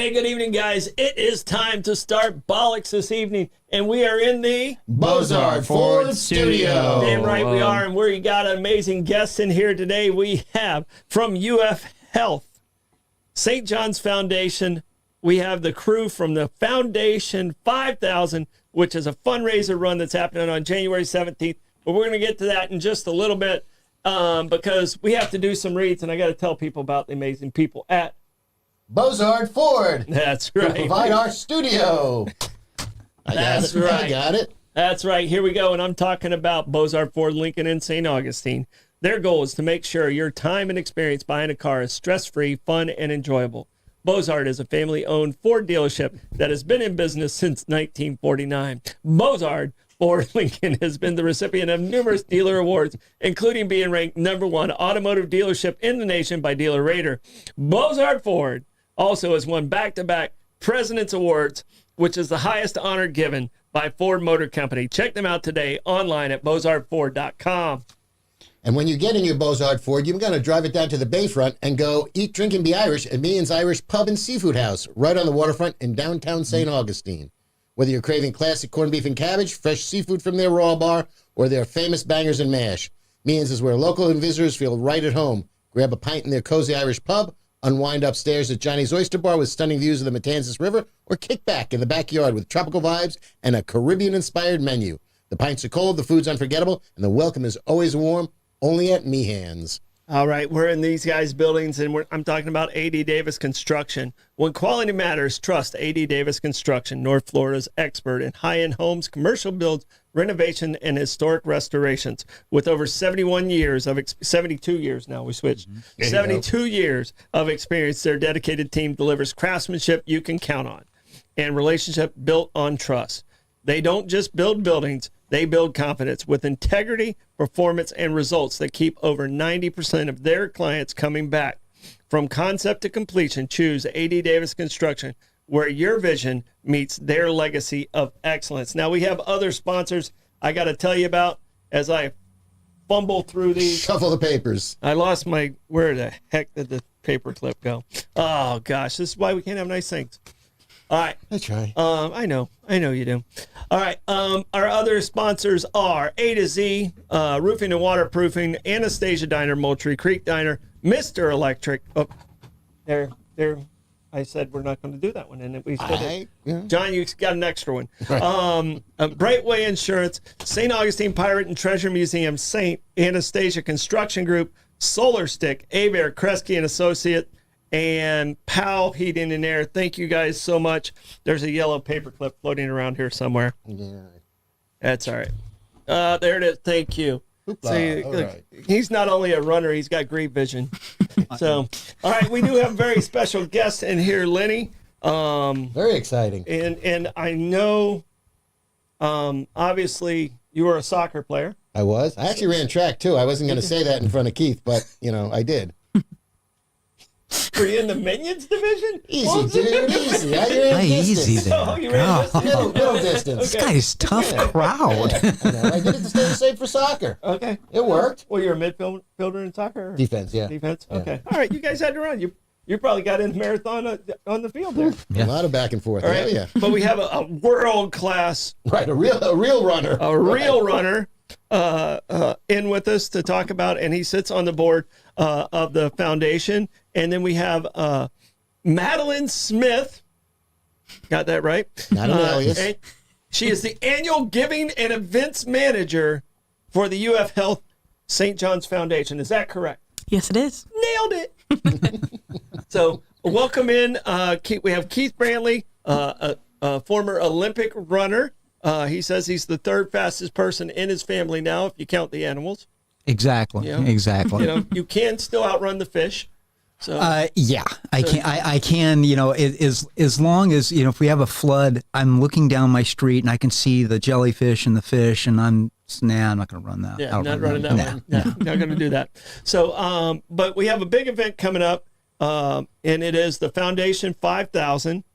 Hey, good evening, guys. It is time to start Bollocks this evening, and we are in the Bozard Ford Studio. Damn right we are, and we got amazing guests in here today. We have from UF Health, St. John's Foundation. We have the crew from the Foundation 5000, which is a fundraiser run that's happening on January 17th. But we're going to get to that in just a little bit because we have to do some reads, and I got to tell people about the amazing people at Bozard Ford. That's right. To provide our studio. That's right. I got it. That's right. Here we go. And I'm talking about Bozard Ford, Lincoln, and St. Augustine. Their goal is to make sure your time and experience buying a car is stress-free, fun, and enjoyable. Bozard is a family-owned Ford dealership that has been in business since 1949. Bozard Ford Lincoln has been the recipient of numerous dealer awards, including being ranked #1 automotive dealership in the nation by Dealer Rater. Bozard Ford also has won back-to-back President's Awards, which is the highest honor given by Ford Motor Company. Check them out today online at bozardford.com. And when you get in your Bozard Ford, you're going to drive it down to the bayfront and go eat, drink, and be Irish at Meehan's Irish Pub and Seafood House, right on the waterfront in downtown St. Augustine. Whether you're craving classic corned beef and cabbage, fresh seafood from their raw bar, or their famous bangers and mash, Meehan's is where local and visitors feel right at home. Grab a pint in their cozy Irish pub, unwind upstairs at Johnny's Oyster Bar with stunning views of the Matanzas River, or kick back in the backyard with tropical vibes and a Caribbean-inspired menu. The pints are cold, the food's unforgettable, and the welcome is always warm, only at Meehan's. All right, we're in these guys' buildings, and I'm talking about A.D. Davis Construction. When quality matters, trust A.D. Davis Construction, North Florida's expert in high-end homes, commercial builds, renovation, and historic restorations. With over 72 years now, we switched. 72 years of experience, their dedicated team delivers craftsmanship you can count on and relationship built on trust. They don't just build buildings, they build confidence with integrity, performance, and results that keep over 90% of their clients coming back. From concept to completion, choose A.D. Davis Construction, where your vision meets their legacy of excellence. Now, we have other sponsors I got to tell you about as I fumble through these. Shuffle the papers. I lost where the heck did the paper clip go? Oh, gosh, this is why we can't have nice things. All right. I try. I know you do. All right. Our other sponsors are A to Z, Roofing and Waterproofing, Anastasia Diner, Moultrie Creek Diner, Mr. Electric. Oh, there. I said we're not going to do that one, and we still did. Yeah. John, you got an extra one. Right. Brightway Insurance, St. Augustine Pirate and Treasure Museum, St. Anastasia Construction Group, Solar Stick, Abear, Kresge and Associate, and Powell Heating and Air. Thank you guys so much. There's a yellow paperclip floating around here somewhere. Yeah. That's all right. There it is. Thank you. See, look, right. He's not only a runner, he's got great vision. So, all right, we do have a very special guest in here, Lenny. Very exciting. And I know, obviously, you were a soccer player. I was. I actually ran track, too. I wasn't going to say that in front of Keith, but, I did. Were you in the Minions division? Easy, dude. Easy. I ran easy distance. there. Oh, you ran distance? Middle distance. This guy's tough crowd. I did it to stay safe for soccer. Okay. It worked. Well, you're a midfielder in soccer? Defense, yeah. Defense? Yeah. Okay. All right, you guys had to run. You probably got in the marathon on the field there. A lot of back and forth. All right. Yeah. But we have a world-class, Right, a real runner. runner in with us to talk about, and he sits on the board of the foundation. And then we have Madeline Smith. Got that right? Not an alias. And she is the annual giving and events manager for the UF Health St. John's Foundation. Is that correct? Yes, it is. Nailed it. So welcome in. We have Keith Brantly, a former Olympic runner. He says he's the third fastest person in his family now, if you count the animals. Exactly. Yeah. Exactly. You can still outrun the fish. So yeah, I can. I can. As long as if we have a flood, I'm looking down my street and I can see the jellyfish and the fish, and I'm not going to run that. yeah, not running that one. No, not going to do that. So, but we have a big event coming up, and it is the Foundation 5000.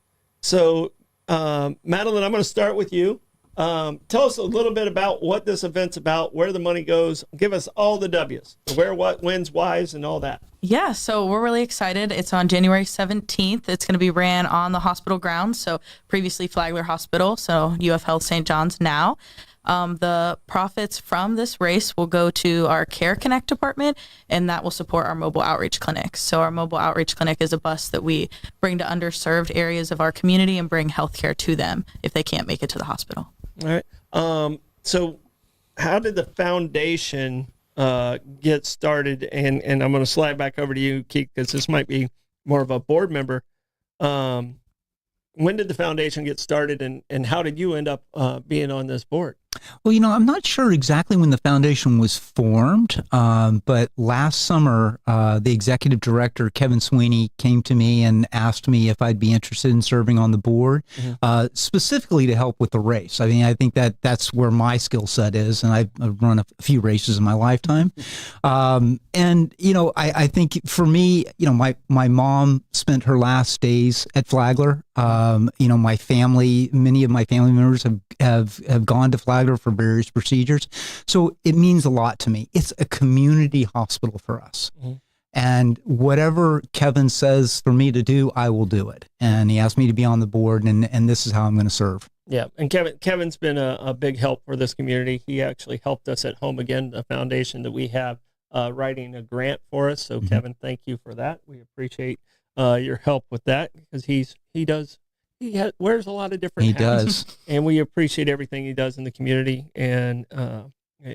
So, Madeline, I'm going to start with you. Tell us a little bit about what this event's about, where the money goes. Give us all the W's, the where, what, when's, why's, and all that. Yeah, so we're really excited. It's on January 17th. It's going to be ran on the hospital grounds, so previously Flagler Hospital, so UF Health St. John's now. The profits from this race will go to our Care Connect department, and that will support our mobile outreach clinics. So our mobile outreach clinic is a bus that we bring to underserved areas of our community and bring healthcare to them if they can't make it to the hospital. All right. So how did the foundation get started? And I'm going to slide back over to you, Keith, because this might be more of a board member. When did the foundation get started, and how did you end up being on this board? Well, I'm not sure exactly when the foundation was formed, but last summer, the executive director, Kevin Sweeney, came to me and asked me if I'd be interested in serving on the board, specifically to help with the race. I mean, I think that's where my skill set is, and I've run a few races in my lifetime. I think for me, my mom spent her last days at Flagler. My family, many of my family members have gone to Flagler for various procedures. So it means a lot to me. It's a community hospital for us. And whatever Kevin says for me to do, I will do it. And he asked me to be on the board, and this is how I'm going to serve. Yeah, and Kevin's been a big help for this community. He actually helped us at Home Again, the foundation that we have, writing a grant for us. So Kevin, thank you for that. We appreciate your help with that, because he wears a lot of different hats. He does. And we appreciate everything he does in the community and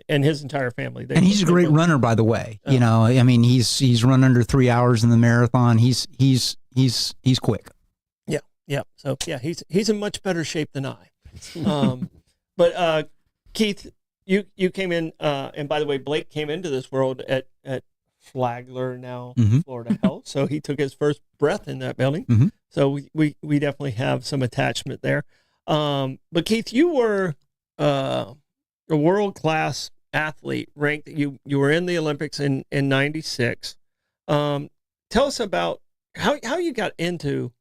his entire family. And he's a great runner, by the way. He's run under 3 hours in the marathon. He's quick. Yeah. So yeah, he's in much better shape than I. But Keith, you came in, and by the way, Blake came into this world at Flagler, now Florida Health. So he took his first breath in that building. So we definitely have some attachment there. But Keith, you were a world-class athlete, ranked. You were in the Olympics in 96. Tell us about how you got into,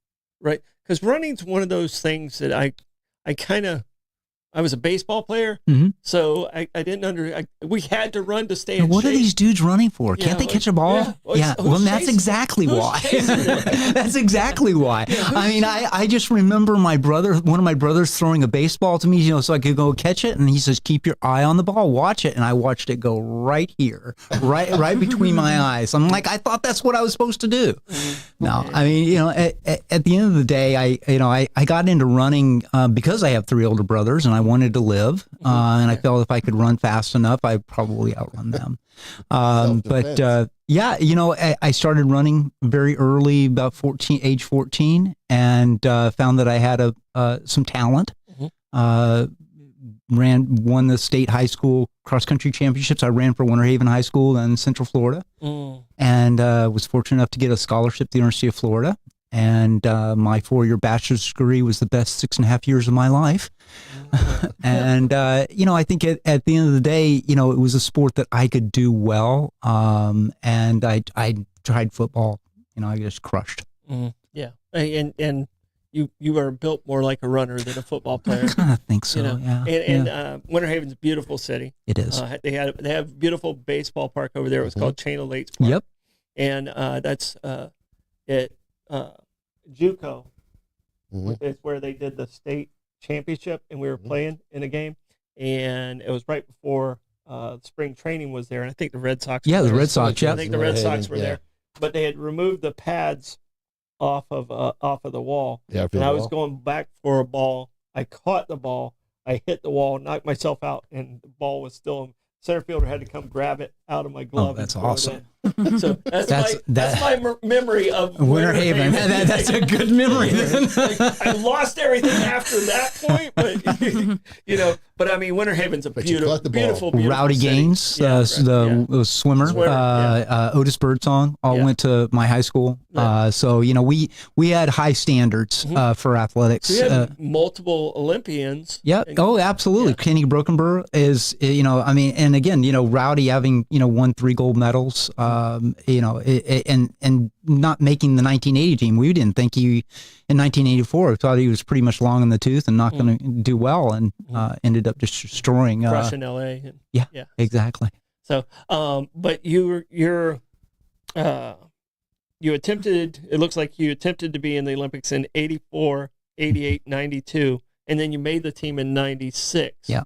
right? Because running's one of those things that I was a baseball player, so I didn't we had to run to stay in What shape. are these dudes running for? Can't they catch a ball? Yeah. Well, that's exactly why. That's exactly why. I just remember one of my brothers throwing a baseball to me, so I could go catch it, and he says, "Keep your eye on the ball, watch it," and I watched it go right here, right between my eyes. I'm like, I thought that's what I was supposed to do. No, at the end of the day, I got into running because I have 3 older brothers, and I wanted to live, and I felt if I could run fast enough, I'd probably outrun them. I started running very early, about age 14, and found that I had some talent. Won the state high school cross country championships. I ran for Winter Haven High School in Central Florida, and was fortunate enough to get a scholarship to the University of Florida. And my 4-year bachelor's degree was the best 6.5 years of my life. And, I think at the end of the day, it was a sport that I could do well. And I tried football, I just crushed. Yeah. And you are built more like a runner than a football player. I kind of think so, yeah. And Winter Haven's a beautiful city. It is. They have a beautiful baseball park over there. It was called Chain of Lakes Park. Yep. And that's JUCO. It's where they did the state championship, and we were playing in a game, and it was right before spring training was there, and I think the Red Sox. Yeah, the Red Sox. Yeah, I think the Red Sox were there, but they had removed the pads off of the wall. Yeah, and I was going back for a ball. I caught the ball. I hit the wall, knocked myself out, and the ball was still. Center fielder had to come grab it out of my glove. Oh, that's awesome. So that's my memory of Winter Haven. That's a good memory. Then. I lost everything after that point, but but I mean, Winter Haven's a beautiful Rowdy city. Gaines, the swimmer, Otis Birdsong, all went to my high school. So we had high standards for athletics. So you had multiple Olympians. Yeah. Oh, absolutely. Yeah. Kenny Brokenburr is, and again, Rowdy having won 3 gold medals, and not making the 1980 team. We didn't think he, in 1984, we thought he was pretty much long in the tooth and not going to do well, and ended up just destroying. Crushing L.A. Yeah, exactly. So, but you attempted, it looks like you attempted to be in the Olympics in 84, 88, 92, and then you made the team in 96. Yeah.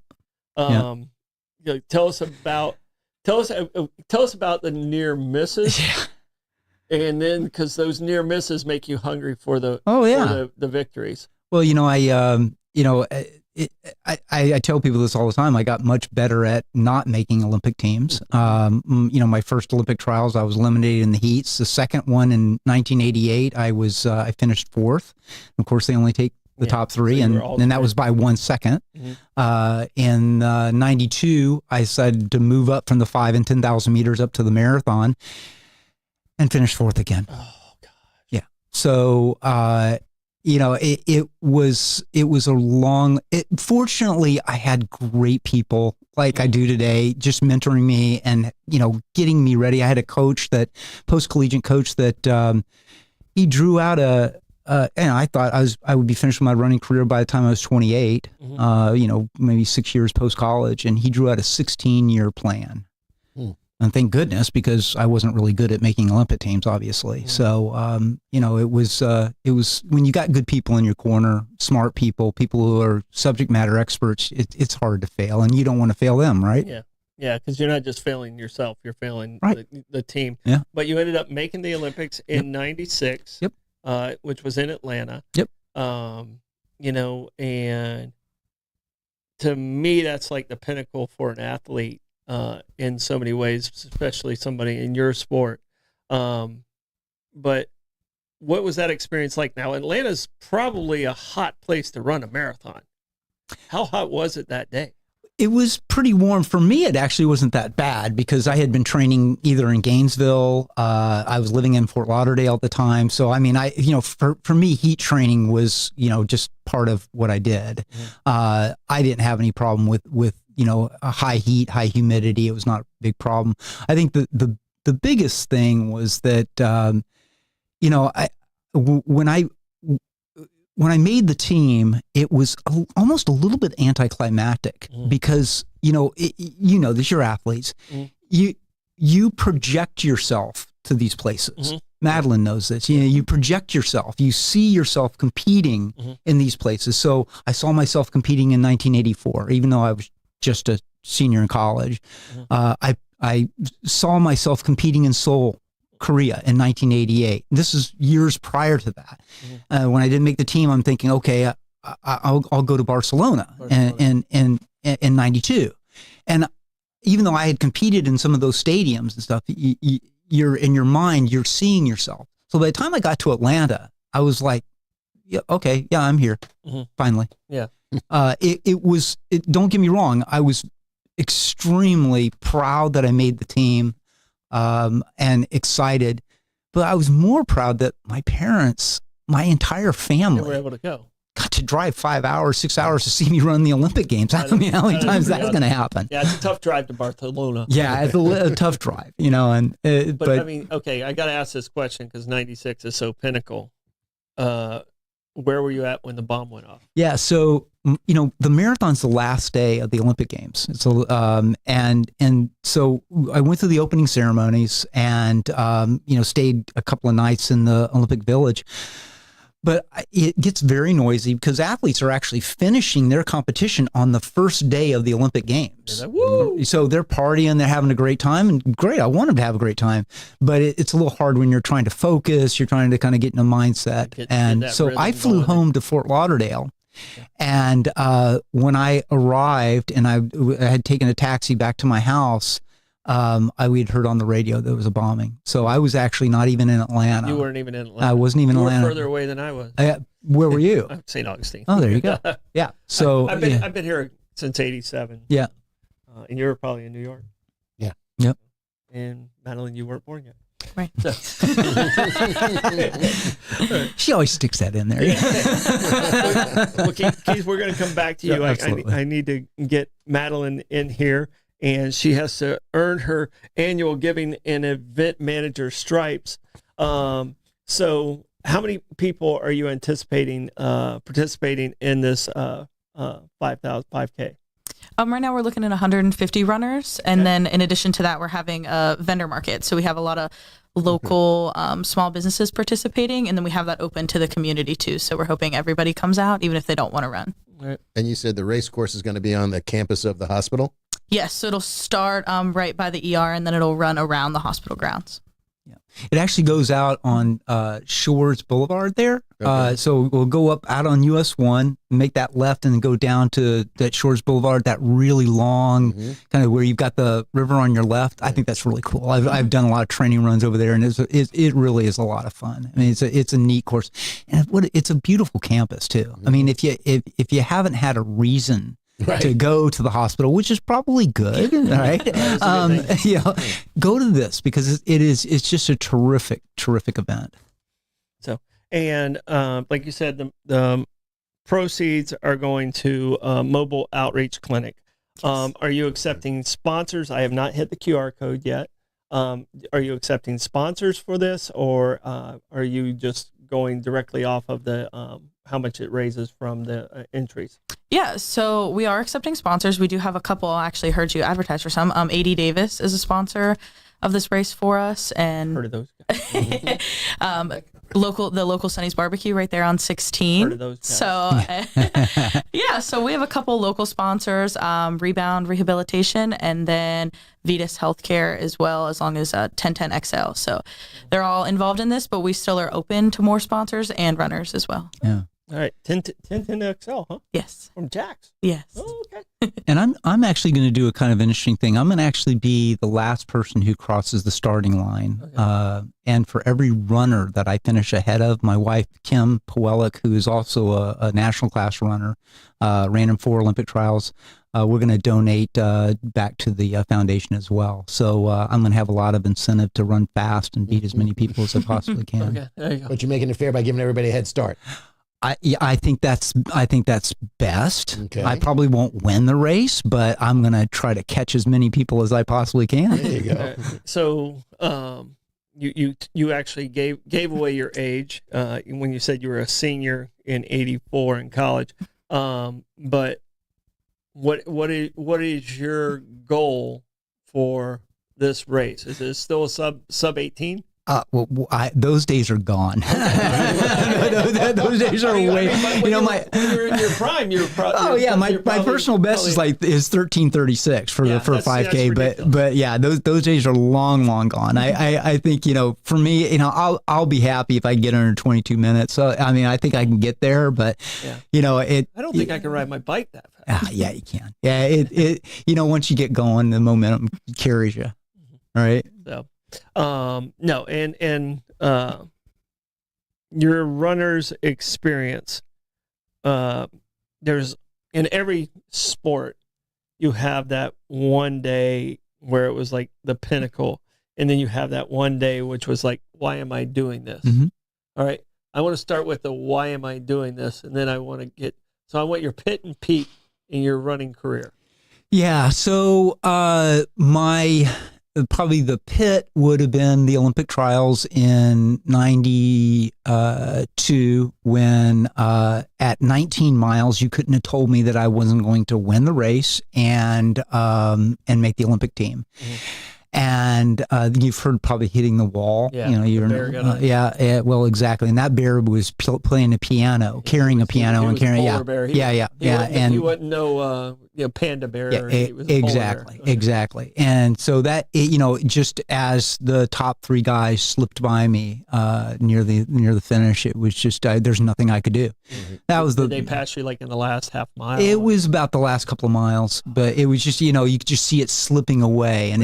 Tell us about the near misses. Yeah. And then, because those near misses make you hungry for the the victories. Well, I tell people this all the time. I got much better at not making Olympic teams. My first Olympic trials, I was eliminated in the heats. The second one in 1988, I finished fourth. Of course, they only take the top three, so and that was by 1 second. In 92, I decided to move up from the 5 and 10,000 meters up to the marathon, and finished fourth again. Oh gosh. Yeah. So, it was a long, fortunately I had great people like I do today, just mentoring me and, getting me ready. I had a coach post-collegiate coach that, he drew out and I thought I would be finished with my running career by the time I was 28, maybe 6 years post-college. And he drew out a 16-year plan. And thank goodness, because I wasn't really good at making Olympic teams, obviously. So, it was when you got good people in your corner, smart people who are subject matter experts, it's hard to fail, and you don't want to fail them, right? Yeah. Yeah, because you're not just failing yourself, you're failing the team. Yeah. But you ended up making the Olympics in 96, which was in Atlanta. Yep. And to me, that's like the pinnacle for an athlete. In so many ways, especially somebody in your sport. But what was that experience like? Now, Atlanta's probably a hot place to run a marathon. How hot was it that day? It was pretty warm. For me, it actually wasn't that bad because I had been training either in Gainesville. I was living in Fort Lauderdale at the time. So, I mean, for me, heat training was, just part of what I did. I didn't have any problem with a high heat, high humidity. It was not a big problem. I think the biggest thing was that, when I made the team, it was almost a little bit anticlimactic because, this you're athletes. You project yourself to these places. Madeline knows this. You project yourself. You see yourself competing in these places. So I saw myself competing in 1984, even though I was just a senior in college. I saw myself competing in Seoul, Korea in 1988. This is years prior to that. When I didn't make the team, I'm thinking, okay, I'll go to Barcelona. In 92. And even though I had competed in some of those stadiums and stuff, you're in your mind, you're seeing yourself. So by the time I got to Atlanta, I was like, I'm here finally. Yeah. Don't get me wrong. I was extremely proud that I made the team, and excited, but I was more proud that my parents, my entire family, were able to go. Got to drive 5 hours, 6 hours to see me run the Olympic Games. I mean, how many times that's going to happen? Yeah, it's a tough drive to Barcelona. Yeah, it's a tough drive, but I mean, okay, I got to ask this question because 96 is so pinnacle. Where were you at when the bomb went off? Yeah, so the marathon's the last day of the Olympic Games. It's and so I went through the opening ceremonies and stayed a couple of nights in the Olympic Village. But it gets very noisy because athletes are actually finishing their competition on the first day of the Olympic Games. Woo! So they're partying, they're having a great time, and great. I want them to have a great time, but it's a little hard when you're trying to focus. You're trying to kind of get in a mindset. So I flew home to Fort Lauderdale. And when I arrived and I had taken a taxi back to my house, we had heard on the radio there was a bombing. So I was actually not even in Atlanta. You weren't even in Atlanta. I wasn't even in Atlanta. You were further away than I was. Where were you? St. Augustine. Oh, there you go. Yeah. So I've been here since '87. Yeah. And you were probably in New York. Yeah. Yep. And Madeline, you weren't born yet. Right. So. She always sticks that in there. Well, Keith, we're going to come back to you. Yeah, I need to get Madeline in here, and she has to earn her annual giving and event manager stripes. So how many people are you anticipating participating in this 5K? Right now we're looking at 150 runners, and then in addition to that, we're having a vendor market. So we have a lot of local small businesses participating, and then we have that open to the community too. So we're hoping everybody comes out, even if they don't want to run. Right. And you said the race course is going to be on the campus of the hospital? Yes, so it'll start right by the ER, and then it'll run around the hospital grounds. Yeah. It actually goes out on Shores Boulevard there. Okay. So we'll go up out on US 1, make that left, and then go down to that Shores Boulevard, that really long kind of where you've got the river on your left. I think that's really cool. I've done a lot of training runs over there, and it really is a lot of fun. I mean, it's a neat course, and it's a beautiful campus too. I mean, if you haven't had a reason to go to the hospital, which is probably good, right? Go to this because it's just a terrific event. So, and like you said, the proceeds are going to mobile outreach clinic. Yes. Are you accepting sponsors? I have not hit the QR code yet. Are you accepting sponsors for this, or are you just going directly off of the how much it raises from the entries? Yeah, so we are accepting sponsors. We do have a couple. I actually heard you advertise for some. AD Davis is a sponsor of this race for us, and Heard of those guys? the local Sonny's Barbecue right there on 16. Heard of those guys. So so we have a couple local sponsors, Rebound Rehabilitation, and then Vetus Healthcare as well, as long as 1010 XL. So they're all involved in this, but we still are open to more sponsors and runners as well. Yeah. All right, 1010 XL, huh? Yes. From Jax. Yes. Oh, okay. And I'm actually going to do a kind of interesting thing. I'm going to actually be the last person who crosses the starting line. Okay. And for every runner that I finish ahead of, my wife, Kim Pawelek, who is also a national class runner, ran in 4 Olympic trials, we're going to donate back to the foundation as well. So I'm going to have a lot of incentive to run fast and beat as many people as I possibly can. Okay, there you go. But you're making it fair by giving everybody a head start. I think that's best. Okay. I probably won't win the race, but I'm going to try to catch as many people as I possibly can. There you go. So, you actually gave away your age when you said you were a senior in '84 in college. But what is your goal for this race? Is it still a sub 18? Those days are gone. Those days are way. When you were in your prime, you were probably. My personal best is 13:36 for 5K. But yeah, those days are long gone. I think for me, I'll be happy if I get under 22 minutes. So I mean, I think I can get there, but I don't think I can ride my bike that fast. Yeah, you can. Yeah, once you get going, the momentum carries you. All right. So. No, and your runner's experience, there's in every sport, you have that one day where it was like the pinnacle, and then you have that one day which was like, why am I doing this? Mm-hmm. All right, I want to start with the why am I doing this, and then I want I want your pit and peak in your running career. Yeah, so probably the pit would have been the Olympic trials in 92 when at 19 miles, you couldn't have told me that I wasn't going to win the race and make the Olympic team. Mm-hmm. And you've heard probably hitting the wall. Yeah, well, exactly. And that bear was playing a piano, carrying a piano, and carrying. And he wasn't no panda bear. Yeah, he was exactly, exactly. And so that just as the top 3 guys slipped by me near the finish, it was just there's nothing I could do. Mm-hmm. That was Did they pass you like in the last half mile? It was about the last couple of miles, but it was just you could just see it slipping away, and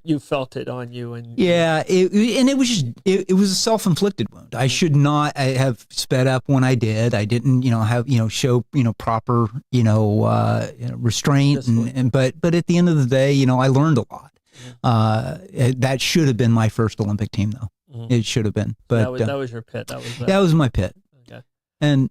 you felt it on you, and it was just it was a self-inflicted wound. I should not have sped up when I did. I didn't have show proper restraint, but at the end of the day, I learned a lot. Mm-hmm. That should have been my first Olympic team, though. Mm-hmm. It should have been, but that was your pit. That was my pit. Okay. And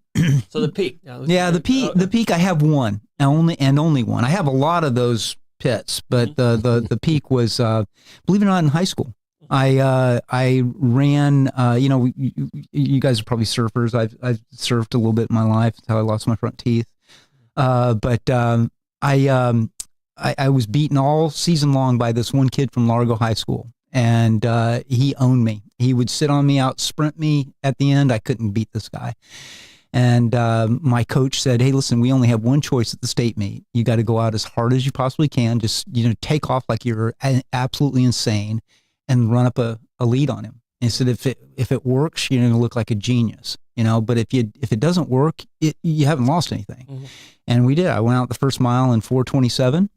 so the peak. The peak. I have one only one. I have a lot of those pits, but the peak was, believe it or not, in high school. I ran. You guys are probably surfers. I've surfed a little bit in my life. That's how I lost my front teeth. But I was beaten all season long by this one kid from Largo High School, and he owned me. He would sit on me, out sprint me at the end. I couldn't beat this guy. And my coach said, "Hey, listen, we only have one choice at the state meet. You got to go out as hard as you possibly can. Just take off like you're absolutely insane, and run up a lead on him." And he said, "If it works, you're going to look like a genius, But if it doesn't work, you haven't lost anything." Mm-hmm. And we did. I went out the first mile in 4:27,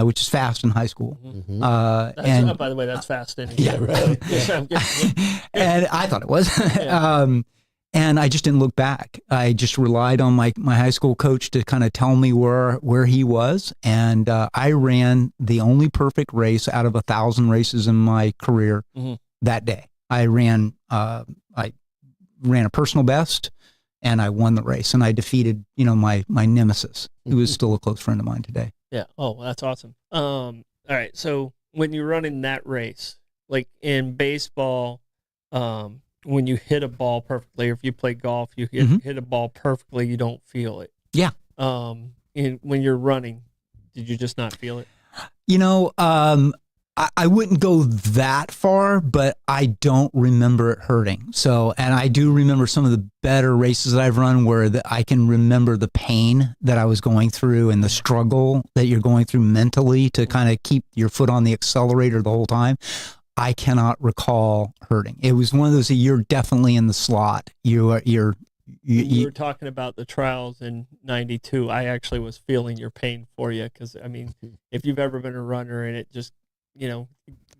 which is fast in high school. Mm-hmm. By the way, that's fast. Yeah, right. And I thought it was. Yeah. And I just didn't look back. I just relied on my high school coach to kind of tell me where he was. And I ran the only perfect race out of 1,000 races in my career that day. I ran a personal best, and I won the race. And I defeated, my nemesis, who is still a close friend of mine today. Yeah. Oh, well, that's awesome. All right. So when you're running that race, like in baseball, when you hit a ball perfectly, or if you play golf, you hit a ball perfectly, you don't feel it. Yeah. When you're running, did you just not feel it? I wouldn't go that far, but I don't remember it hurting. So, and I do remember some of the better races that I've run where I can remember the pain that I was going through and the struggle that you're going through mentally to kind of keep your foot on the accelerator the whole time. I cannot recall hurting. It was one of those, you're definitely in the slot. You were talking about the trials in 92. I actually was feeling your pain for you. Cause if you've ever been a runner and it just,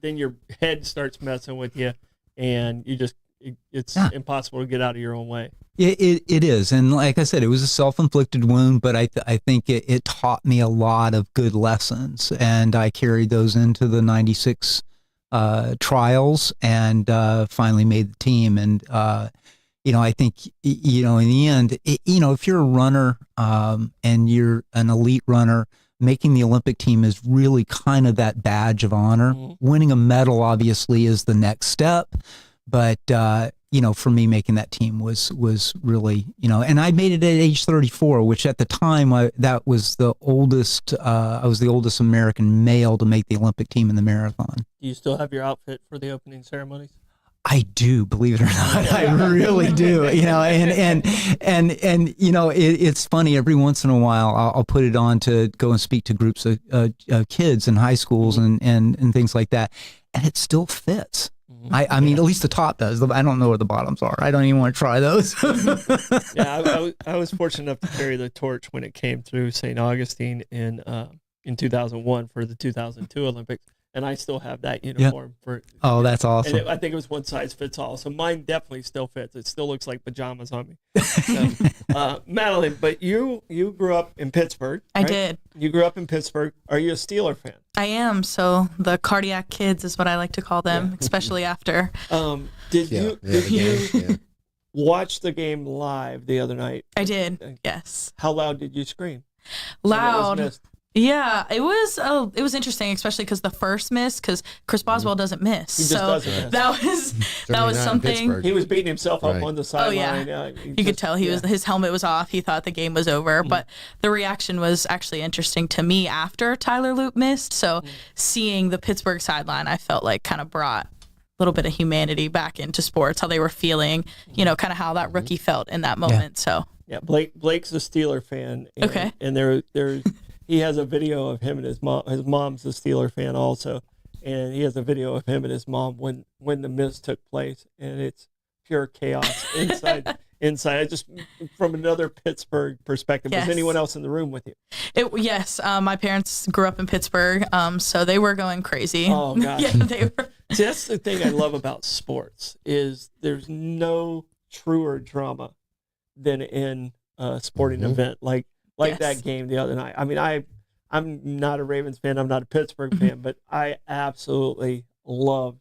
then your head starts messing with you and it's impossible to get out of your own way. It is. And like I said, it was a self-inflicted wound, but I think it taught me a lot of good lessons, and I carried those into the 96 trials and finally made the team. And I think in the end, if you're a runner and you're an elite runner, making the Olympic team is really kind of that badge of honor. Winning a medal obviously is the next step, but for me, making that team was really, and I made it at age 34, which at the time that was the oldest. I was the oldest American male to make the Olympic team in the marathon. Do you still have your outfit for the opening ceremonies? I do, believe it or not. I really do. It's funny. Every once in a while, I'll put it on to go and speak to groups of kids in high schools and things like that, and it still fits. I mean, at least the top does. I don't know where the bottoms are. I don't even want to try those. Yeah, I was fortunate enough to carry the torch when it came through St. Augustine in 2001 for the 2002 Olympics. And I still have that uniform for. Oh, that's awesome! And I think it was one size fits all, so mine definitely still fits. It still looks like pajamas on me. So, Madeline, but you grew up in Pittsburgh. I right? did. You grew up in Pittsburgh. Are you a Steeler fan? I am. So the cardiac kids is what I like to call them, especially after. Did you watch the game live the other night? I did. Yes. How loud did you scream? Loud. Yeah, it was interesting, especially because the first miss, because Chris Boswell doesn't miss. He just doesn't miss. that was something. He was beating himself up on the sideline. Oh yeah, you could tell his helmet was off. He thought the game was over, but the reaction was actually interesting to me after Tyler Loop missed. So seeing the Pittsburgh sideline, I felt like kind of brought a little bit of humanity back into sports, how they were feeling, kind of how that rookie felt in that moment. So yeah, Blake's a Steeler fan. And, and there. He has a video of him and his mom. His mom's a Steeler fan also, and he has a video of him and his mom when the miss took place, and it's pure chaos inside. Inside, just from another Pittsburgh perspective. Yes. Was anyone else in the room with you? Yes, my parents grew up in Pittsburgh, so they were going crazy. Oh gosh, yeah, they were. See, that's the thing I love about sports is there's no truer drama than in a sporting event like that game the other night. I mean, I'm not a Ravens fan. I'm not a Pittsburgh fan, but I absolutely loved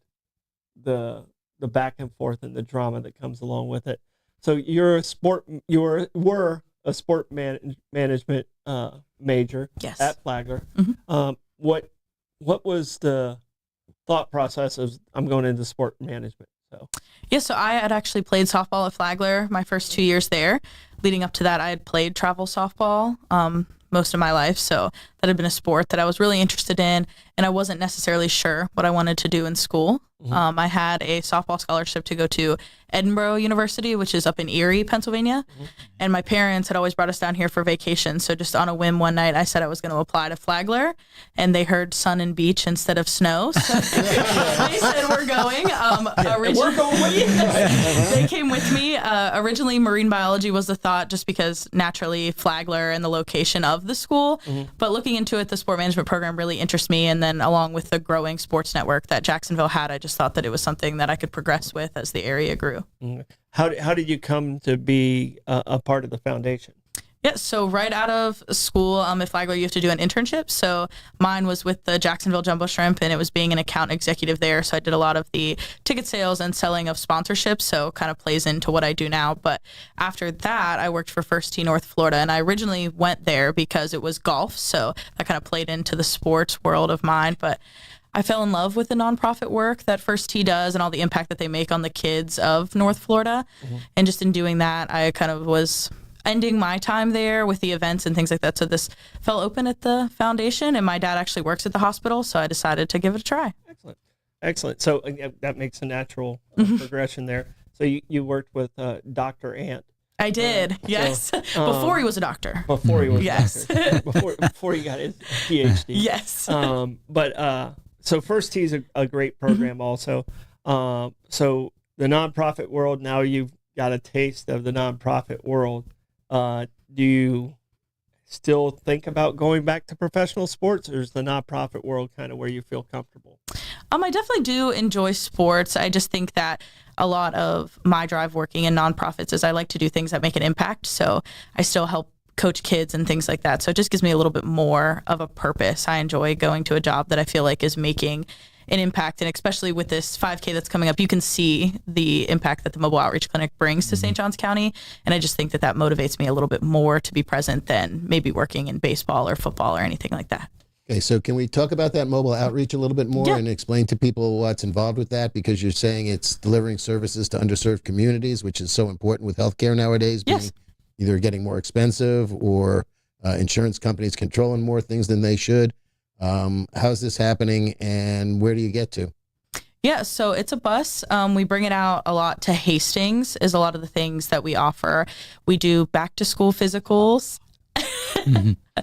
the back and forth and the drama that comes along with it. So you were a sport management major yes. at Flagler. Mm-hmm. What was the thought process of I'm going into sport management? So Yeah, so I had actually played softball at Flagler my first 2 years there. Leading up to that, I had played travel softball most of my life. So that had been a sport that I was really interested in, and I wasn't necessarily sure what I wanted to do in school. I had a softball scholarship to go to Edinburgh University, which is up in Erie, Pennsylvania. And my parents had always brought us down here for vacation. So just on a whim one night, I said I was going to apply to Flagler, and they heard sun and beach instead of snow. So they said, we're going. we're going with you. They came with me. Originally, marine biology was the thought just because naturally Flagler and the location of the school. But looking into it, the sport management program really interests me. And then along with the growing sports network that Jacksonville had, I just thought that it was something that I could progress with as the area grew. How did you come to be a part of the foundation? Yeah, so right out of school, at Flagler, you have to do an internship. So mine was with the Jacksonville Jumbo Shrimp, and it was being an account executive there. So I did a lot of the ticket sales and selling of sponsorships, so kind of plays into what I do now. But after that, I worked for First Tee North Florida, and I originally went there because it was golf. So that kind of played into the sports world of mine. But I fell in love with the nonprofit work that First Tee does and all the impact that they make on the kids of North Florida. And just in doing that, I kind of was ending my time there with the events and things like that. So this fell open at the foundation, and my dad actually works at the hospital, so I decided to give it a try. Excellent. So that makes a natural progression there. So you worked with Dr. Ant. I did, yes. Before he was a doctor. Before he was Yes. a doctor. Before he got his PhD. Yes. So First Tee is a great program also. So the nonprofit world, now you've got a taste of the nonprofit world. Do you still think about going back to professional sports, or is the nonprofit world kind of where you feel comfortable? I definitely do enjoy sports. I just think that a lot of my drive working in nonprofits is I like to do things that make an impact. So I still help coach kids and things like that. So it just gives me a little bit more of a purpose. I enjoy going to a job that I feel like is making an impact. And especially with this 5K that's coming up, you can see the impact that the mobile outreach clinic brings to St. Johns County. And I just think that motivates me a little bit more to be present than maybe working in baseball or football or anything like that. Okay, so can we talk about that mobile outreach a little bit more and explain to people what's involved with that? Because you're saying it's delivering services to underserved communities, which is so important with healthcare nowadays, being either getting more expensive or insurance companies controlling more things than they should. How's this happening, and where do you get to? Yeah, so it's a bus. We bring it out a lot to Hastings is a lot of the things that we offer. We do back to school physicals.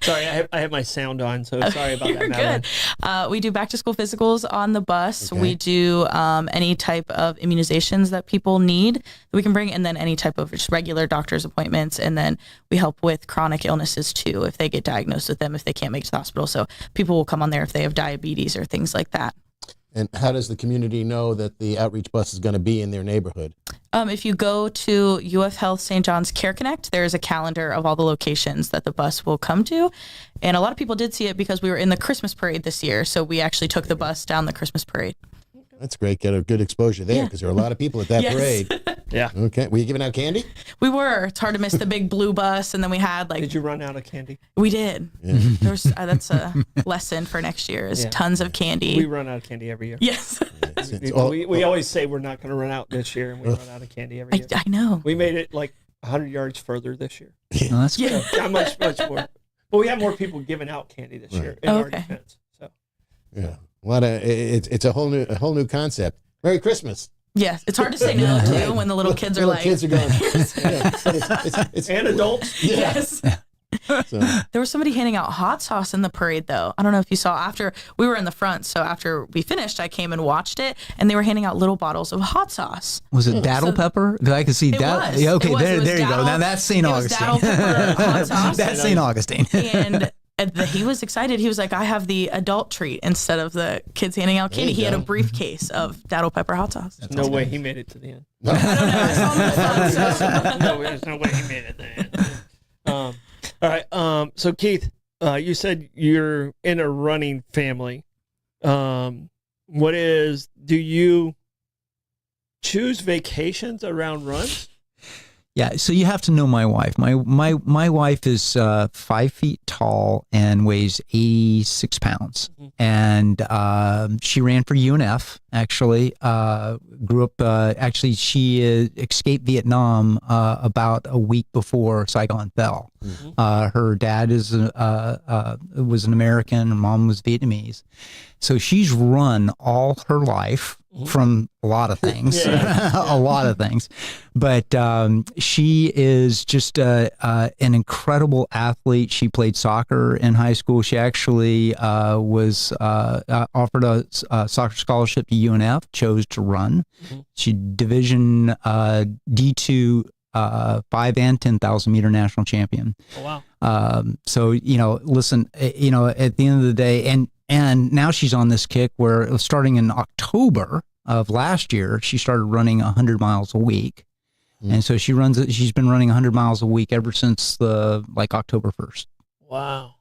Sorry, I have my sound on, so sorry about You're that, Madeline. good. We do back to school physicals on the bus. Okay. We do any type of immunizations that people need that we can bring, and then any type of just regular doctor's appointments. And then we help with chronic illnesses too, if they get diagnosed with them, if they can't make it to the hospital. So people will come on there if they have diabetes or things like that. And how does the community know that the outreach bus is going to be in their neighborhood? If you go to UF Health St. John's Care Connect, there's a calendar of all the locations that the bus will come to. And a lot of people did see it because we were in the Christmas parade this year. So we actually took the bus down the Christmas parade. That's great. Get a good exposure there because there are a lot of people at that parade. Yeah. Okay. Were you giving out candy? We were. It's hard to miss the big blue bus. And then we had Did you run out of candy? We did. Yeah. There's that's a lesson for next year is tons of candy. We run out of candy every year. Yes. We always say we're not going to run out this year, and we run out of candy every year. I know. We made it like 100 yards further this year. Oh, that's good. Yeah, much more. But we have more people giving out candy this year in our defense. So Yeah. A lot of it's a whole new concept. Merry Christmas. Yes. It's hard to say no to when the little kids are Little like. kids are going. It's and adults. Yes. So, There was somebody handing out hot sauce in the parade, though. I don't know if you saw. After we were in the front, so after we finished, I came and watched it, and they were handing out little bottles of hot sauce. Was it daddle pepper? 'Cause I could see daddle. was. Yeah, okay, It was. there It was you go. daddle- Now that's St. it was Augustine. daddle pepper hot sauce. That's St. Augustine. And he was excited. He was like, I have the adult treat instead of the kids handing out candy. you He had a go. briefcase of daddle pepper hot sauce. No way he made it to the end. I don't know. I saw him in the front, so. No, there's no way he made it to the end. All right. So Keith, you said you're in a running family. Do you choose vacations around runs? Yeah, so you have to know my wife. My wife is 5 feet tall and weighs 86 pounds, and she ran for UNF. Actually, grew up. Actually, she escaped Vietnam about a week before Saigon fell. Her dad was an American. Her mom was Vietnamese, so she's run all her life from a lot of things, a lot of things. But she is just an incredible athlete. She played soccer in high school. She actually was offered a soccer scholarship to UNF, chose to run. She Division D2 5 and 10,000 meter national champion. Oh, wow. So, listen, at the end of the day, and now she's on this kick where starting in October of last year, she started running 100 miles a week. And so she's been running 100 miles a week ever since October 1st. Wow.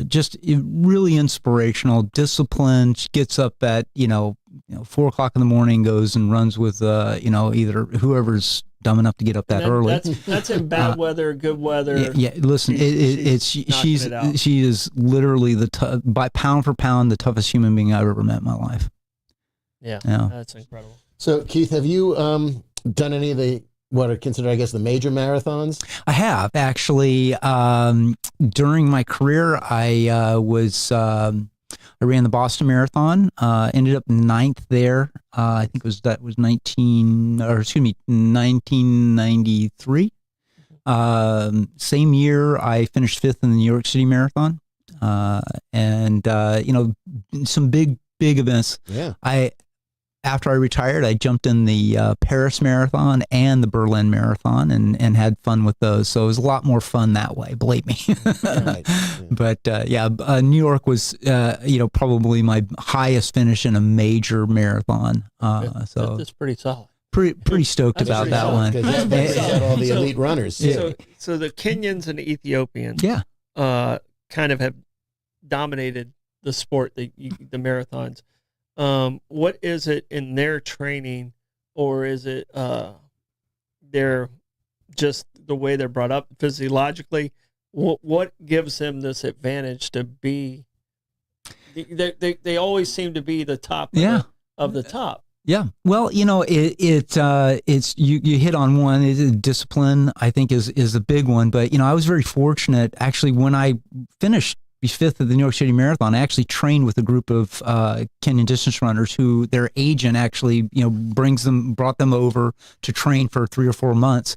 Just really inspirational, disciplined. She gets up at, 4 o'clock in the morning, goes and runs with, either whoever's dumb enough to get up that early. That's in bad weather, good weather. Yeah, listen, she is literally by pound for pound, the toughest human being I've ever met in my life. Yeah, that's incredible. So, Keith, have you done any of what are considered, I guess, the major marathons? I have, actually. During my career, I ran the Boston Marathon, ended up ninth there. I think that was 1993. Same year, I finished fifth in the New York City Marathon. And some big events. Yeah. After I retired, I jumped in the Paris Marathon and the Berlin Marathon and had fun with those. So it was a lot more fun that way, believe me. Right. Yeah. But New York was, probably my highest finish in a major marathon. So that's pretty solid. Pretty stoked about that one. Because that's got all the elite runners. So the Kenyans and Ethiopians, kind of have dominated the sport, the marathons. What is it in their training, or is it they're just the way they're brought up physiologically? What gives them this advantage to be? They always seem to be the top of the top. Yeah. Well, it's you hit on one. Discipline, I think, is a big one. But I was very fortunate actually when I finished fifth at the New York City Marathon. I actually trained with a group of Kenyan distance runners who their agent actually, brought them over to train for 3 or 4 months.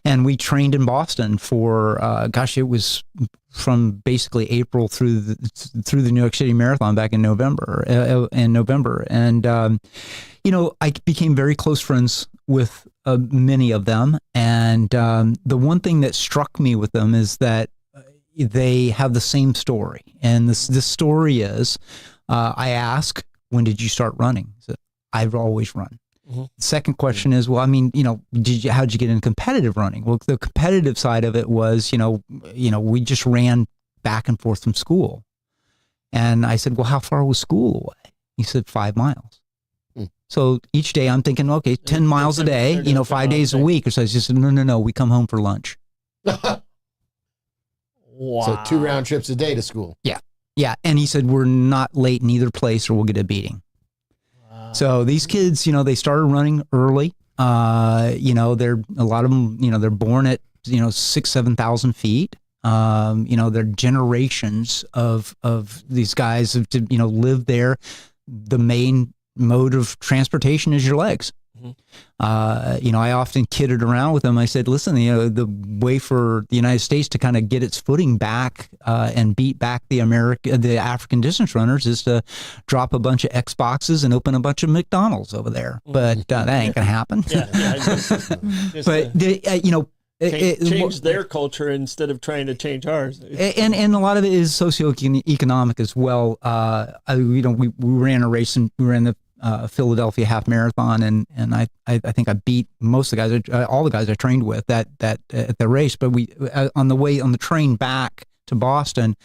And we trained in Boston for, it was from basically April through the New York City Marathon back in November. And, I became very close friends with many of them. And the one thing that struck me with them is that they have the same story. And this story is, I ask, when did you start running? So, I've always run. Mm-hmm. The second question is, how'd you get into competitive running? Well, the competitive side of it was, we just ran back and forth from school. And I said, well, how far was school away? He said 5 miles. So each day I'm thinking, okay, 10 miles a day, 5 days a week. Or so I just said, no, we come home for lunch. Wow. So 2 round trips a day to school. Yeah. And he said, we're not late in either place or we'll get a beating. Wow. So these kids, they started running early. They're a lot of them, they're born at, 6,000, 7,000 feet. They're generations of these guys have lived there. The main mode of transportation is your legs. I often kidded around with them. I said, listen, the way for the United States to kind of get its footing back and beat back the African distance runners is to drop a bunch of Xboxes and open a bunch of McDonald's over there. But that ain't gonna happen. Change their culture instead of trying to change ours. And a lot of it is socioeconomic as well. We ran a race and we ran the Philadelphia half marathon, and I think I beat most of the guys, all the guys I trained with at the race. But we on the train back to Boston,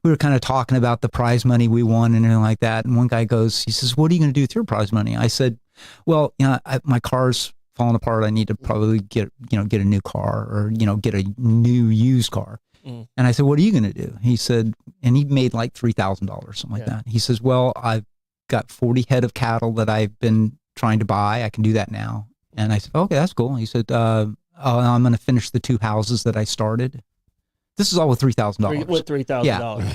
we were kind of talking about the prize money we won and everything like that. And one guy he says, "What are you going to do with your prize money?" I said, "Well, my car's falling apart. I need to probably get a new car or, get a new used car. And I said, what are you going to do? He said, and he made like $3,000, something like that. He says, well, I've got 40 head of cattle that I've been trying to buy. I can do that now. And I said, okay, that's cool. He said, I'm going to finish the 2 houses that I started. This is all with $3,000. With $3,000.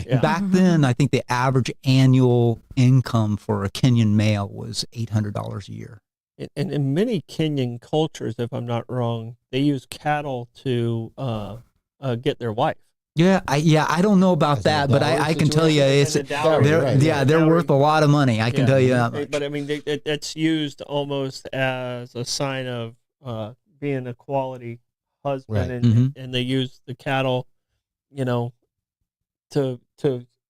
Yeah. Back then, I think the average annual income for a Kenyan male was $800 a year. And in many Kenyan cultures, if I'm not wrong, they use cattle to get their wife. Yeah, I don't know about that, but I can tell you they're worth a lot of money. I can tell you that much. But I mean, it's used almost as a sign of being a quality husband, and they use the cattle, to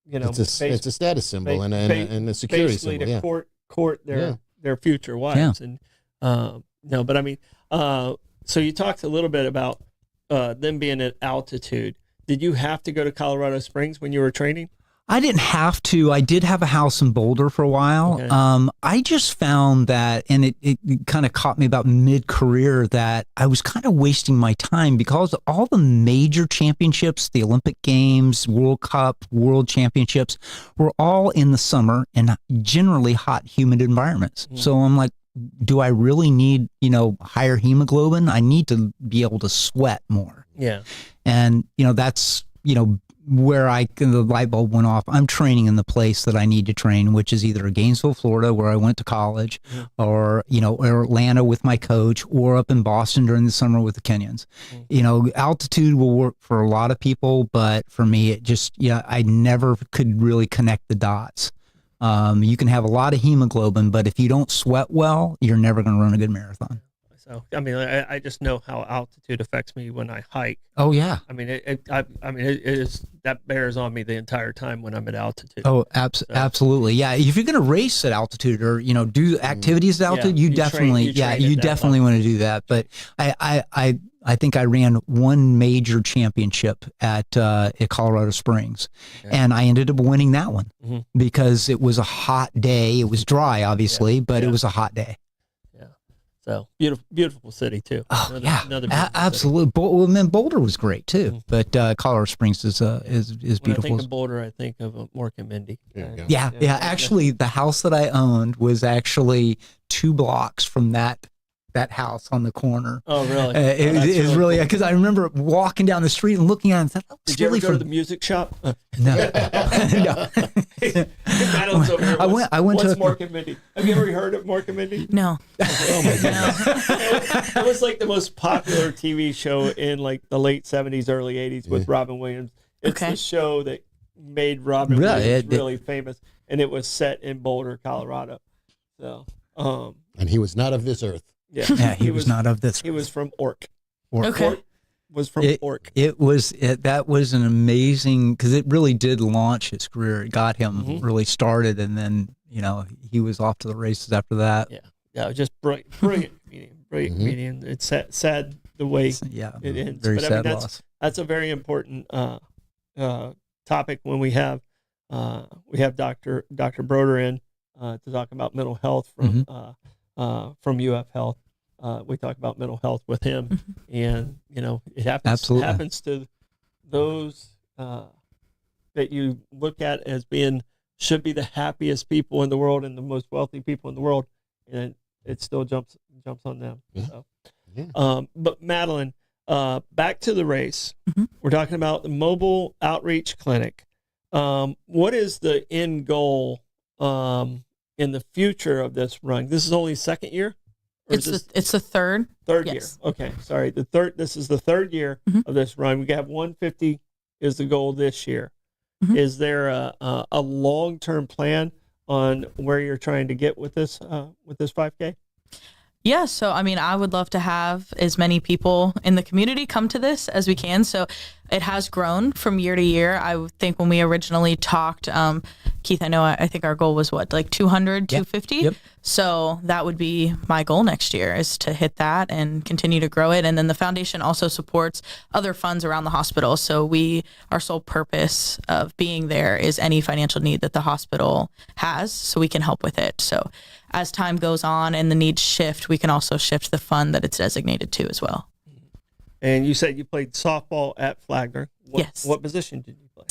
it's a status symbol and a security symbol. Basically to court their future wives, and but I mean, so you talked a little bit about them being at altitude. Did you have to go to Colorado Springs when you were training? I didn't have to. I did have a house in Boulder for a while. Okay. I just found that, and it kind of caught me about mid-career, that I was kind of wasting my time because all the major championships, the Olympic Games, World Cup, World Championships, were all in the summer in generally hot, humid environments. So I'm like, do I really need, higher hemoglobin? I need to be able to sweat more. Yeah. And, that's, where the light bulb went off. I'm training in the place that I need to train, which is either Gainesville, Florida, where I went to college, or, or Atlanta with my coach, or up in Boston during the summer with the Kenyans. Altitude will work for a lot of people, but for me, it just, I never could really connect the dots. You can have a lot of hemoglobin, but if you don't sweat well, you're never going to run a good marathon. So, I mean, I just know how altitude affects me when I hike. Oh yeah. I mean, it is, that bears on me the entire time when I'm at altitude. Oh, absolutely. Yeah. If you're going to race at altitude or, do activities at altitude, you definitely want to do that. But I think I ran one major championship at Colorado Springs, and I ended up winning that one because it was a hot day. It was dry, obviously, but it was a hot day. So beautiful city too. Oh absolutely. Boulder was great too, but Colorado Springs is beautiful. When I think of Boulder, I think of Mork and Mindy. Yeah. Actually, the house that I owned was actually 2 blocks from that house on the corner. Oh, really? It was really because I remember walking down the street and looking at it and said, did you ever go to the music shop? No. Madeline's over here. I went to Mork and Mindy. Have you ever heard of Mork and Mindy? No. Oh my God. It was like the most popular TV show in like the late 70s, early 80s with Robin Williams. It's the show that made Robin Williams really famous, and it was set in Boulder, Colorado. So, and he was not of this earth. Yeah, he was not of this. He was from Ork. Okay. Ork was from Ork. That was an amazing, because it really did launch his career. It got him really started, and then he was off to the races after that. Yeah, just brilliant comedian. It's sad the way it ends. Very sad loss. That's a very important topic when we have Dr. Broder in to talk about mental health from UF Health. We talk about mental health with him, and it happens to those that you look at as should be the happiest people in the world and the most wealthy people in the world, and it still jumps on them. So, but Madeline, back to the race. We're talking about the mobile outreach clinic. What is the end goal in the future of this run? This is only second year? It's the third. Third year. Okay, sorry. This is the third year of this run. We have 150 is the goal this year. Is there a long-term plan on where you're trying to get with this 5K? Yeah, so I mean, I would love to have as many people in the community come to this as we can. So it has grown from year to year. I would think when we originally talked, Keith, I think our goal was what, like 200, 250? Yep. So that would be my goal next year, is to hit that and continue to grow it. And then the foundation also supports other funds around the hospital. So our sole purpose of being there is any financial need that the hospital has, so we can help with it. So as time goes on and the needs shift, we can also shift the fund that it's designated to as well. And you said you played softball at Flagler. Yes. What position did you play?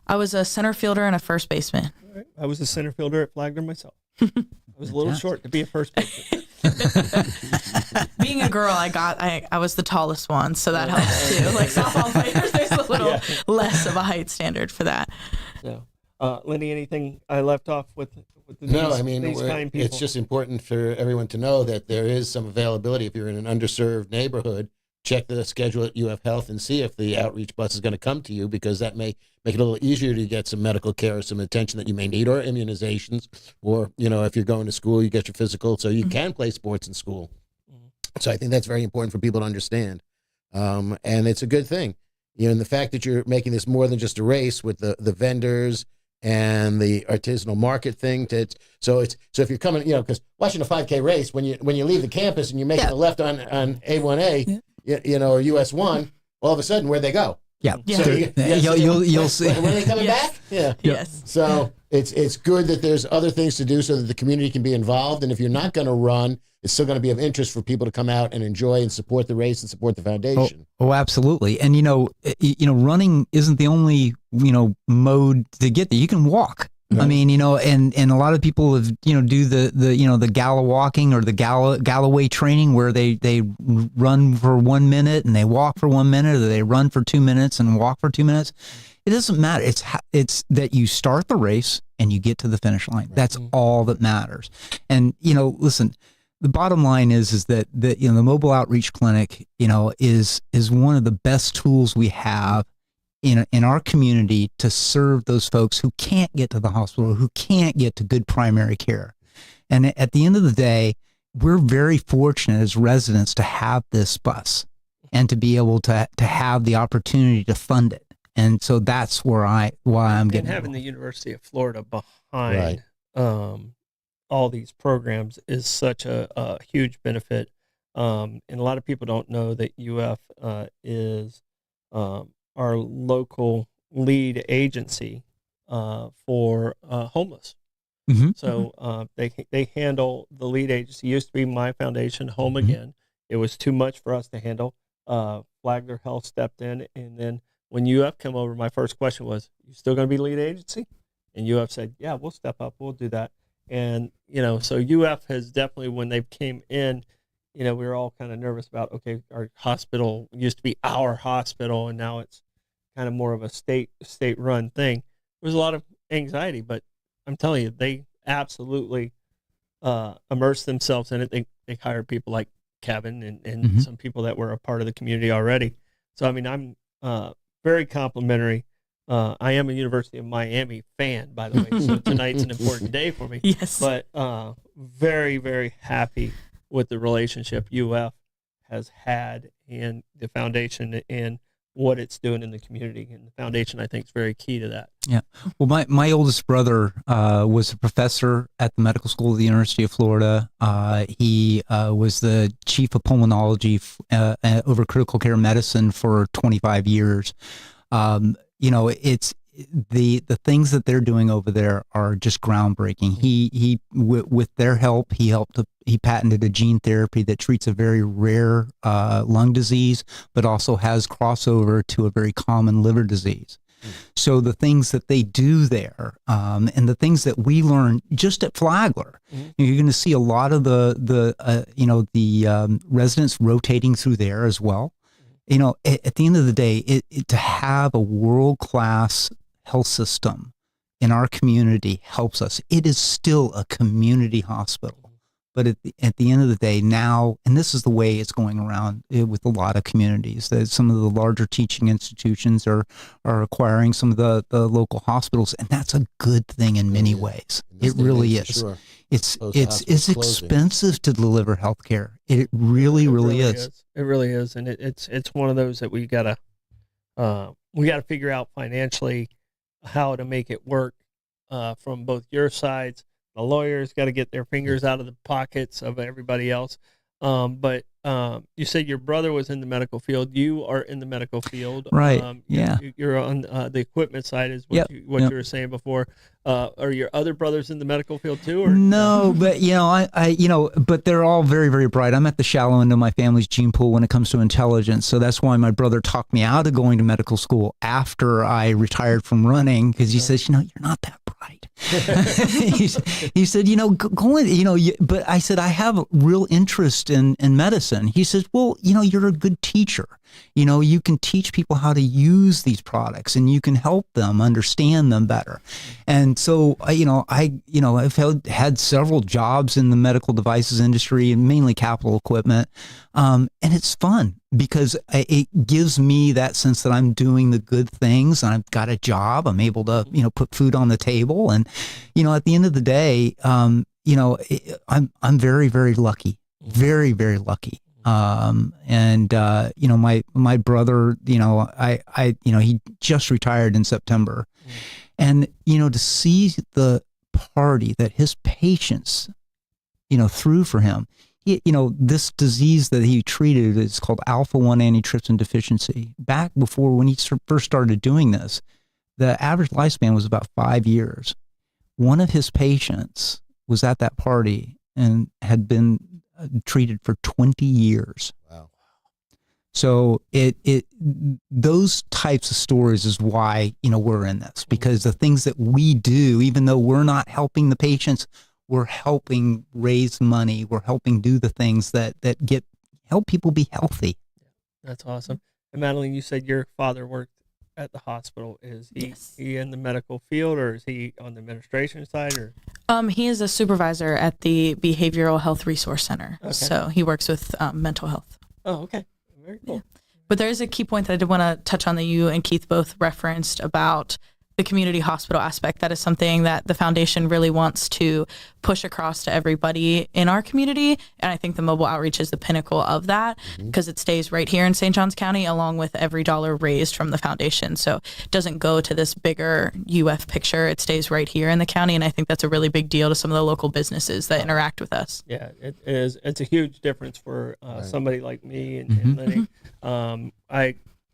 I was a center fielder and a first baseman. All right. I was a center fielder at Flagler myself. I was a little short to be a first baseman. Being a girl, I was the tallest one, so that helps too. Like softball players, there's a little less of a height standard for that. So, Lenny, anything I left off with No, I mean, these kind people? it's just important for everyone to know that there is some availability. If you're in an underserved neighborhood, check the schedule at UF Health and see if the outreach bus is going to come to you, because that may make it a little easier to get some medical care or some attention that you may need, or immunizations, or, if you're going to school, you get your physical, so you can play sports in school. So I think that's very important for people to understand. And it's a good thing. And the fact that you're making this more than just a race with the vendors and the artisanal market thing. So if you're coming, because watching a 5K race, when you leave the campus and you're making a left on A1A, or US 1, all of a sudden, where'd they go? Yeah. So You'll see. When are they coming back? Yeah. Yes. So it's good that there's other things to do so that the community can be involved. And if you're not going to run, it's still going to be of interest for people to come out and enjoy and support the race and support the foundation. Oh, absolutely. And running isn't the only mode to get there. You can walk. Right. I mean, and a lot of people have do the gala walking or the Galloway training, where they run for 1 minute and they walk for 1 minute, or they run for 2 minutes and walk for 2 minutes. It doesn't matter. It's that you start the race and you get to the finish line. Right. That's all that matters. And listen, the bottom line is that the mobile outreach clinic is one of the best tools we have in our community to serve those folks who can't get to the hospital, who can't get to good primary care. And at the end of the day, we're very fortunate as residents to have this bus and to be able to have the opportunity to fund it. And so that's why I'm getting having the University of Florida behind all these programs is such a huge benefit. And a lot of people don't know that UF is our local lead agency for homeless. Mm-hmm. So they handle the lead agency. It used to be my foundation, Home Again. It was too much for us to handle. Flagler Health stepped in, and then when UF came over, my first question was, "You still going to be lead agency?" And UF said, "Yeah, we'll step up. We'll do that." And so UF has definitely, when they came in, we were all kind of nervous about, okay, our hospital used to be our hospital, and now it's kind of more of a state-run thing. There was a lot of anxiety, but I'm telling you, they absolutely immersed themselves in it. They hired people like Kevin and some people that were a part of the community already. So, I mean, I'm very complimentary. I am a University of Miami fan, by the way, so tonight's an important day for me. Yes. But very, very happy with the relationship UF has had and the foundation and what it's doing in the community. And the foundation, I think, is very key to that. Yeah. Well, my oldest brother was a professor at the medical school of the University of Florida. He was the chief of pulmonology over critical care medicine for 25 years. It's the things that they're doing over there are just groundbreaking. He with their help, he patented a gene therapy that treats a very rare lung disease, but also has crossover to a very common liver disease. So the things that they do there, and the things that we learn just at Flagler, you're going to see a lot of the residents rotating through there as well. At the end of the day, to have a world-class health system in our community helps us. It is still a community hospital, but at the end of the day now, and this is the way it's going around with a lot of communities, that some of the larger teaching institutions are acquiring some of the local hospitals, and that's a good thing in many ways. It really is. Sure. It's expensive to deliver health care. It really is. It really is, and it's one of those that we gotta we got to figure out financially how to make it work from both your sides. The lawyers got to get their fingers out of the pockets of everybody else. But you said your brother was in the medical field. You are in the medical field, Right? You're on the equipment side, is what Yep. you were saying before. Are your other brothers in the medical field too? Or No, but but they're all very, very bright. I'm at the shallow end of my family's gene pool when it comes to intelligence. So that's why my brother talked me out of going to medical school after I retired from running, because he says, you're not that bright. he said, go in, but I said, I have a real interest in medicine. He says, well, you're a good teacher. You can teach people how to use these products, and you can help them understand them better. And so, I've had several jobs in the medical devices industry, and mainly capital equipment. And it's fun because it gives me that sense that I'm doing the good things, and I've got a job. I'm able to, put food on the table. And, at the end of the day, I'm very, very lucky, very, very lucky. My brother, he just retired in September, and, to see the party that his patients, threw for him, this disease that he treated is called alpha-1 antitrypsin deficiency. Back before, when he first started doing this, the average lifespan was about 5 years. One of his patients was at that party and had been treated for 20 years. Wow. So those types of stories is why, we're in this, because the things that we do, even though we're not helping the patients, we're helping raise money. We're helping do the things that help people be healthy. That's awesome. And Madeline, you said your father worked at the hospital. Is he in the medical field, or is he on the administration side, or? He is a supervisor at the Behavioral Health Resource Center. Okay. So he works with mental health. Oh, okay. Very cool. Yeah. But there is a key point that I did want to touch on that you and Keith both referenced about the community hospital aspect. That is something that the foundation really wants to push across to everybody in our community. And I think the mobile outreach is the pinnacle of that, because it stays right here in St. Johns County, along with every dollar raised from the foundation. So it doesn't go to this bigger UF picture. It stays right here in the county. And I think that's a really big deal to some of the local businesses that interact with us. Yeah, it is. It's a huge difference for somebody like me and Lenny.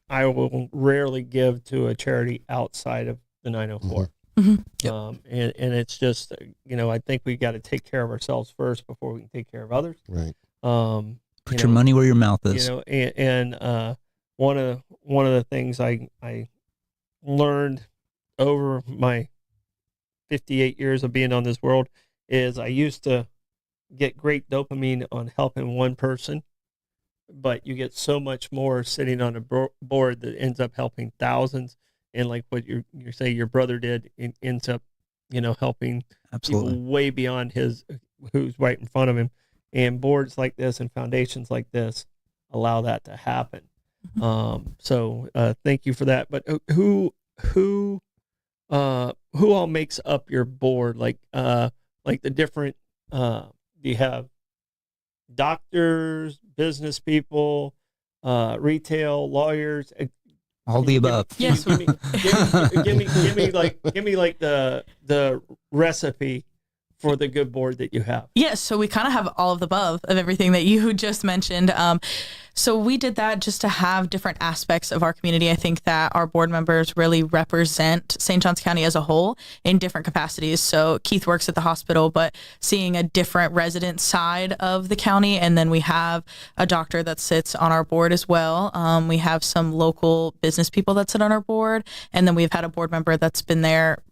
I will rarely give to a charity outside of the 904. And it's just, I think we got to take care of ourselves first before we can take care of others. Right. Put your money where your mouth is. And one of the things I learned over my 58 years of being on this world is I used to get great dopamine on helping one person, but you get so much more sitting on a board that ends up helping thousands. And like what you say your brother did, ends up, helping Absolutely. people way beyond who's right in front of him. And boards like this and foundations like this allow that to happen. So thank you for that. But who all makes up your board? Like the different, do you have doctors, business people, retail, lawyers? All the above. Yes. Give me like the recipe for the good board that you have. Yes, so we kind of have all of the above of everything that you just mentioned. So we did that just to have different aspects of our community. I think that our board members really represent St. Johns County as a whole in different capacities. So Keith works at the hospital, but seeing a different resident side of the county. And then we have a doctor that sits on our board as well. We have some local business people that sit on our board. And then we've had a board member that's been there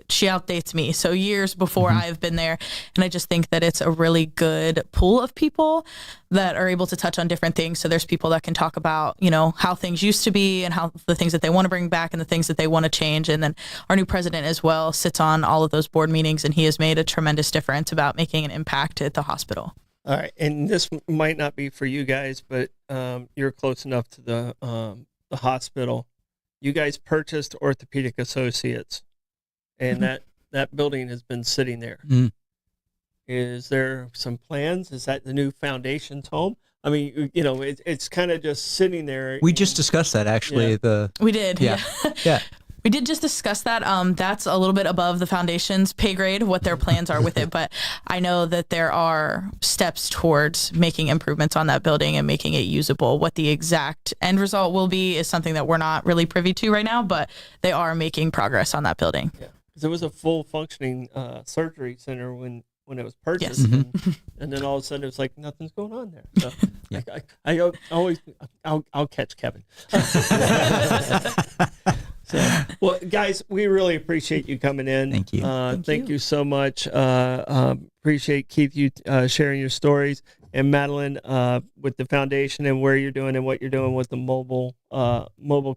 she outdates me, so years before I've been there. And I just think that it's a really good pool of people that are able to touch on different things. So there's people that can talk about, how things used to be and how the things that they want to bring back and the things that they want to change. And then our new president as well sits on all of those board meetings, and he has made a tremendous difference about making an impact at the hospital. All right. And this might not be for you guys, but you're close enough to the hospital. You guys purchased Orthopedic Associates. And that building has been sitting there. Is there some plans? Is that the new foundation's home? I mean, it's kind of just sitting there. We just discussed that actually. Yeah. We did. Yeah. Yeah. We did just discuss that. That's a little bit above the foundation's pay grade, what their plans are with it. But I know that there are steps towards making improvements on that building and making it usable. What the exact end result will be is something that we're not really privy to right now, but they are making progress on that building. Yeah, because it was a full functioning surgery center when it was purchased, Yes. and then all of a sudden it was like nothing's going on there. So I'll catch Kevin. Well, guys, we really appreciate you coming in. Thank you. Thank you so much. Appreciate Keith you sharing your stories, and Madeline with the foundation and where you're doing and what you're doing with the mobile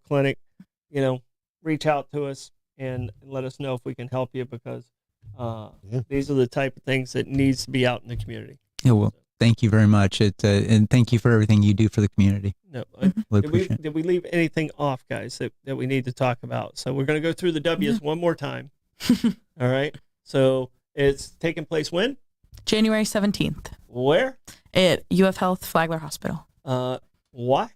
clinic. Reach out to us and let us know if we can help you, because these are the type of things that needs to be out in the community. Yeah, well, thank you very much. And thank you for everything you do for the community. No, Really did we leave anything off, guys, that we need to talk about? So we're going to go through the W's one more time. All right. So it's taking place when? January 17th Where? at UF Health Flagler Hospital Why?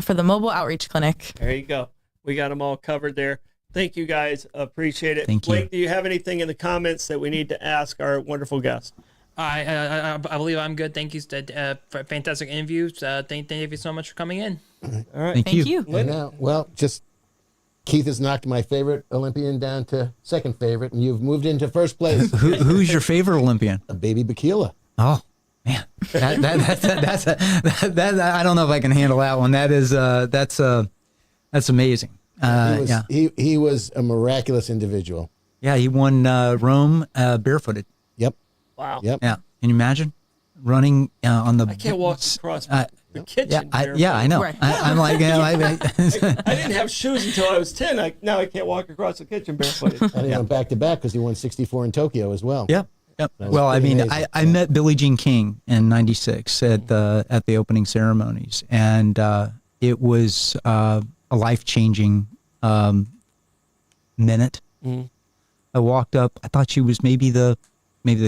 for the mobile outreach clinic. There you go. We got them all covered there. Thank you, guys. Appreciate it. Thank you. Blake, do you have anything in the comments that we need to ask our wonderful guest? I believe I'm good. Thank you for fantastic interviews. Thank you so much for coming in. All right. Thank you. And now, just Keith has knocked my favorite Olympian down to second favorite, and you've moved into first place. Who's your favorite Olympian? A baby Bakila. Oh man, that's I don't know if I can handle that one. That's amazing. He was a miraculous individual. Yeah, he won Rome barefooted. Yep. Wow. Yep. Yeah, can you imagine running on the? I can't walk across the kitchen. I know. Right. I'm like, I didn't have shoes until I was 10. Now I can't walk across the kitchen barefooted. And he went back to back because he won 64 in Tokyo as well. Yep. That was Well, I pretty mean, amazing. I met Billie Jean King in '96 at the opening ceremonies, and it was a life-changing minute. Mhm. I walked up. I thought she was maybe the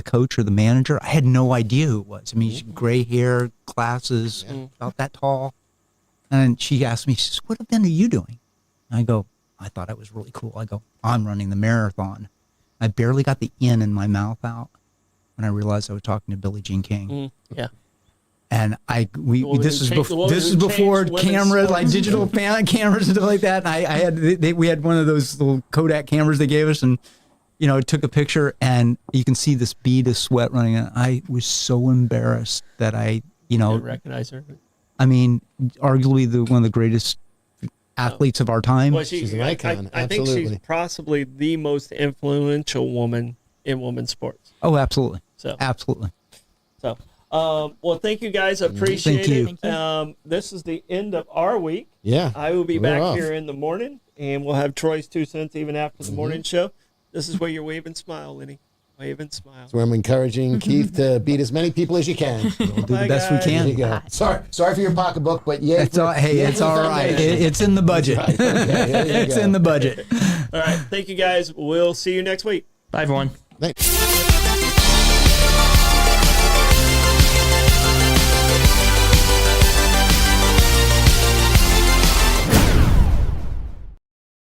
coach or the manager. I had no idea who it was. I mean, she had gray hair, glasses, about that tall. And she asked me, she says, "What event are you doing?" I go, "I thought it was really cool." I go, "I'm running the marathon." I barely got the N in my mouth out when I realized I was talking to Billie Jean King. Yeah. And this is who before changed women's cameras, like sports. digital cameras and stuff like that. And we had one of those little Kodak cameras they gave us, and took a picture, and you can see this bead of sweat running. And I was so embarrassed that I recognize her. I mean, arguably one of the greatest athletes of our time. Well, She's an icon, I think she's absolutely. possibly the most influential woman in women's sports. Oh, absolutely. So, Absolutely. well, thank you guys. I appreciate Thank you. it. Thank you. This is the end of our week. Yeah. I will be We're back off. here in the morning, and we'll have Troy's 2 cents even after the morning show. This is where you're wave and smile, Lenny. Wave and smile. That's where I'm encouraging Keith to beat as many people as you can. We'll do Bye, the best we guys. There you can. go. Sorry for your pocketbook, but yeah. It's all right. It's in the budget. Right. Okay, there you It's go. in the budget. All right. Thank you, guys. We'll see you next week. Bye, everyone. Thanks.